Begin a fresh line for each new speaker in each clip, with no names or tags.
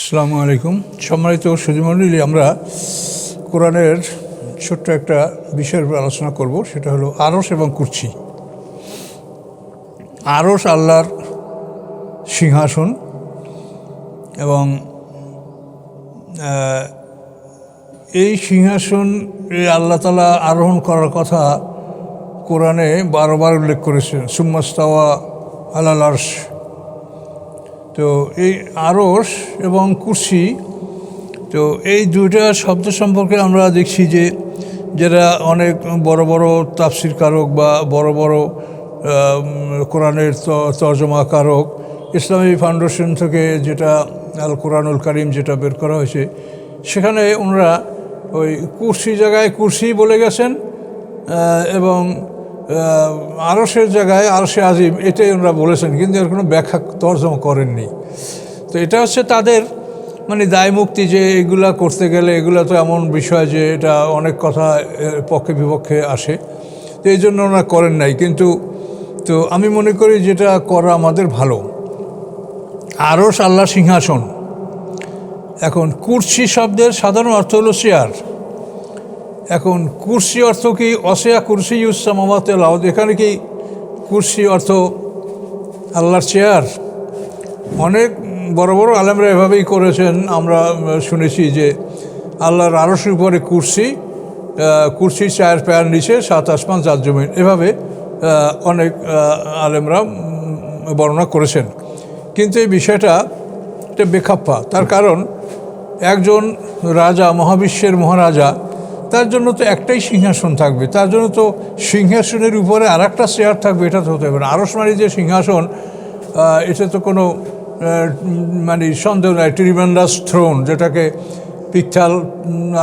আসসালামু আলাইকুম। সম্মানিত সুধীমণ্ডলী, আমরা কোরআনের ছোট্ট একটা বিষয়ের উপর আলোচনা করব, সেটা হলো আরশ এবং কুরসি। আরশ আল্লাহর সিংহাসন এবং এই সিংহাসন আল্লাহ তাআলা আরোহণ করার কথা কোরআনে বারবার উল্লেখ করেছেন, সুম্মাস্তাওয়া আলাল আরশ। তো এই আরশ এবং কুরসি, তো এই দুইটা শব্দ সম্পর্কে আমরা দেখছি যে যারা অনেক বড় বড় তাফসির কারক বা বড় বড় কোরআনের তর্জমা কারক, ইসলামী ফাউন্ডেশন থেকে যেটা আল কোরআনুল কারীম যেটা বের করা হয়েছে, সেখানে ওনারা ওই কুরসি জায়গায় কুরসি বলে গেছেন এবং আরশের জায়গায় আরশে আজিম এটাই ওনারা বলেছেন, কিন্তু এর কোনো ব্যাখ্যা তর্জমা করেননি। তো এটা হচ্ছে তাদের মানে দায় মুক্তি, যে এগুলা করতে গেলে এগুলা তো এমন বিষয় যে এটা অনেক কথা পক্ষে বিপক্ষে আসে, তো এই জন্য ওনারা করেন নাই। কিন্তু তো আমি মনে করি যেটা করা আমাদের ভালো। আরশ আল্লাহ সিংহাসন। এখন কুরসি শব্দের সাধারণ অর্থ হলো চেয়ার। এখন কুরসি অর্থ কি? অসিয়া কুরসি ইউসামাওয়াতি ওয়াল আরদ। এখানে কি কুরসি অর্থ আল্লাহর চেয়ার? অনেক বড় বড় আলেমরা এভাবেই করেছেন। আমরা শুনেছি যে আল্লাহর আরশের উপরে কুরসি, কুরসির চায়ের পায়ের নিচে সাত আসমান চার জমিন, এভাবে অনেক আলেমরা বর্ণনা করেছেন। কিন্তু এই বিষয়টা এটা বেখাপ্পা। তার কারণ একজন রাজা, মহাবিশ্বের মহারাজা, তার জন্য তো একটাই সিংহাসন থাকবে, তার জন্য তো সিংহাসনের উপরে আর একটা চেয়ার থাকবে, এটা তো হতে হবে না। আরশ মানে যে সিংহাসন, এটা তো কোনো মানে সন্দেহ নাই। ট্রিমেন্ডাস থ্রোন, যেটাকে পিকথাল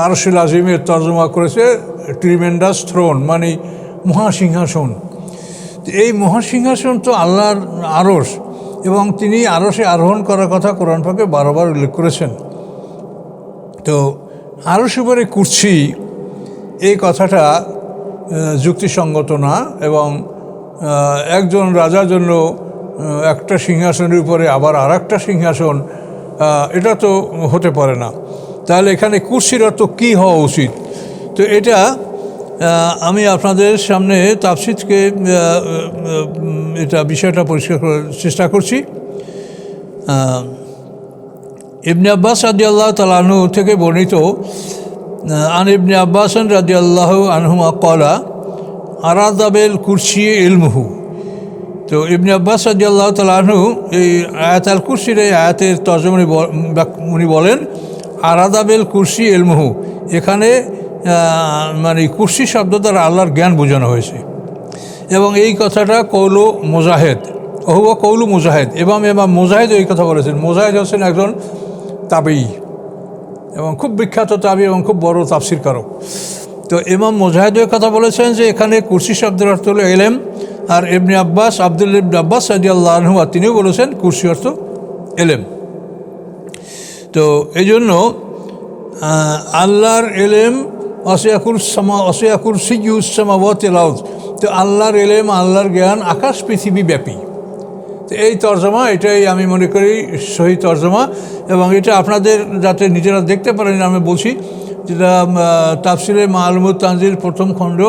আরশুল আজিমের তর্জমা করেছে ট্রিমেন্ডাস থ্রোন, মানে মহাসিংহাসন। এই মহাসিংহাসন তো আল্লাহর আরশ, এবং তিনি আরশে আরোহণ করার কথা কোরআন পাকে বারবার উল্লেখ করেছেন। তো আরশ উপরে কুরসি, এই কথাটা যুক্তিসঙ্গত না, এবং একজন রাজার জন্য একটা সিংহাসনের উপরে আবার আর একটা সিংহাসন, এটা তো হতে পারে না। তাহলে এখানে কুরসির অর্থ কী হওয়া উচিত? তো এটা আমি আপনাদের সামনে তাফসীরকে এটা বিষয়টা পরিষ্কার করার চেষ্টা করছি। ইবনে আব্বাস রাদিয়াল্লাহু তাআলা আনহু থেকে বর্ণিত, আন ইবনে আব্বাস রাদিয়াল্লাহু আনহুমা ক্বালা আরাদা বিল কুরসি ইলমুহু। তো ইবনে আব্বাস রাদিয়াল্লাহু তাআলা আনহু এই আয়াত আল কুরসির এই আয়াতের তর্জমা উনি বলেন আরাদা বিল কুরসি ইলমুহু। এখানে মানে কুরসি শব্দ দ্বারা আল্লাহর জ্ঞান বোঝানো হয়েছে, এবং এই কথাটা কৌলু মুজাহিদ, ওহুয়া কৌলু মুজাহিদ, এবং মুজাহিদ এই কথা বলেছেন। মুজাহিদ হচ্ছেন একজন তাবেঈ এবং খুব বিখ্যাত তাবেঈ এবং খুব বড় তাফসীর কারক। তো ইমাম মুজাহিদ এই কথা বলেছেন যে এখানে কুরসি শব্দের অর্থ হলো ইলম। আর ইবনে আব্বাস, আব্দুল্লাহ ইবনে আব্বাস রাদিয়াল্লাহু আনহু, তিনিও বলেছেন কুরসি অর্থ ইলম। তো এই জন্য আল্লাহর ইলম অসিয়া কুরসিয়্যুস সামাওয়াতি ওয়াল আরদ। তো আল্লাহর ইলম, আল্লাহর জ্ঞান আকাশ পৃথিবী ব্যাপী। তো এই তর্জমা, এটাই আমি মনে করি সহি তর্জমা, এবং এটা আপনাদের যাতে নিজেরা দেখতে পারেন আমি বলছি, যেটা তাফসিরে মাআলুমুত তানজিল প্রথম খণ্ড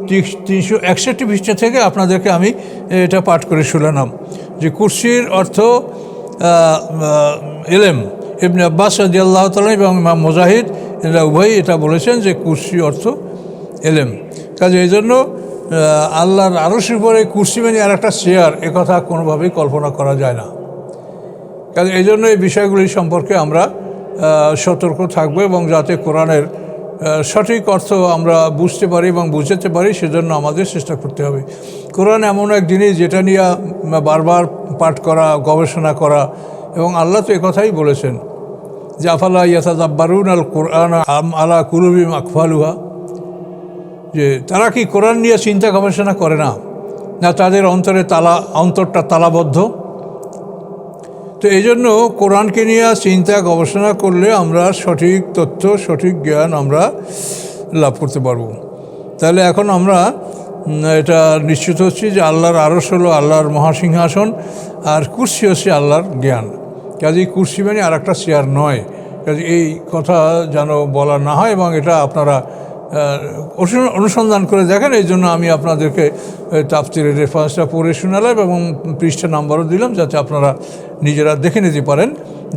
361 পৃষ্ঠা থেকে আপনাদেরকে আমি এটা পাঠ করে শোনালাম যে কুরসির অর্থ ইলম। ইবনে আব্বাস রাদিয়াল্লাহু তাআলা এবং ইমাম মুজাহিদ এরা উভয়ই এটা বলেছেন যে কুরসি অর্থ ইলম। কাজে এই জন্য আল্লাহর আরশের উপরে কুরসি মানে আর একটা চেয়ার, একথা কোনোভাবেই কল্পনা করা যায় না। কাজে এই জন্য এই বিষয়গুলি সম্পর্কে আমরা সতর্ক থাকবো, এবং যাতে কোরআনের সঠিক অর্থ আমরা বুঝতে পারি এবং বুঝতে পারি, সেজন্য আমাদের চেষ্টা করতে হবে। কোরআন এমন এক জিনিস যেটা নিয়ে বারবার পাঠ করা, গবেষণা করা, এবং আল্লাহ তো একথাই বলেছেন যে আফালা ইয়াতাদাব্বারুন আল কুরআন আম আলা কুলুবিহিম আকফালুহা, যে তারা কি কোরআন নিয়ে চিন্তা গবেষণা করে না, না তাদের অন্তরটা তালাবদ্ধ? তো এই জন্য কোরআনকে নিয়ে চিন্তা গবেষণা করলে আমরা সঠিক তথ্য, সঠিক জ্ঞান আমরা লাভ করতে পারব। তাহলে এখন আমরা এটা নিশ্চিত হচ্ছি যে আল্লাহর আরশ হলো আল্লাহর মহাসিংহাসন, আর কুরসি হচ্ছে আল্লাহর জ্ঞান। কাজেই কুরসি মানে আর একটা চেয়ার নয়। কাজে এই কথা যেন বলা না হয় এবং এটা আপনারা অনুসন্ধান করে দেখেন। এই জন্য আমি আপনাদেরকে তাফসীরের রেফারেন্সটা পড়ে শোনালাম এবং পৃষ্ঠা নাম্বারও দিলাম, যাতে আপনারা নিজেরা দেখে নিতে পারেন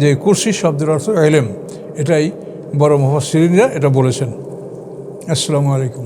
যে কুরসি শব্দের অর্থ ইলম। এটাই বড় মুফাসসিরিনরা এটা বলেছেন। আসসালামু আলাইকুম।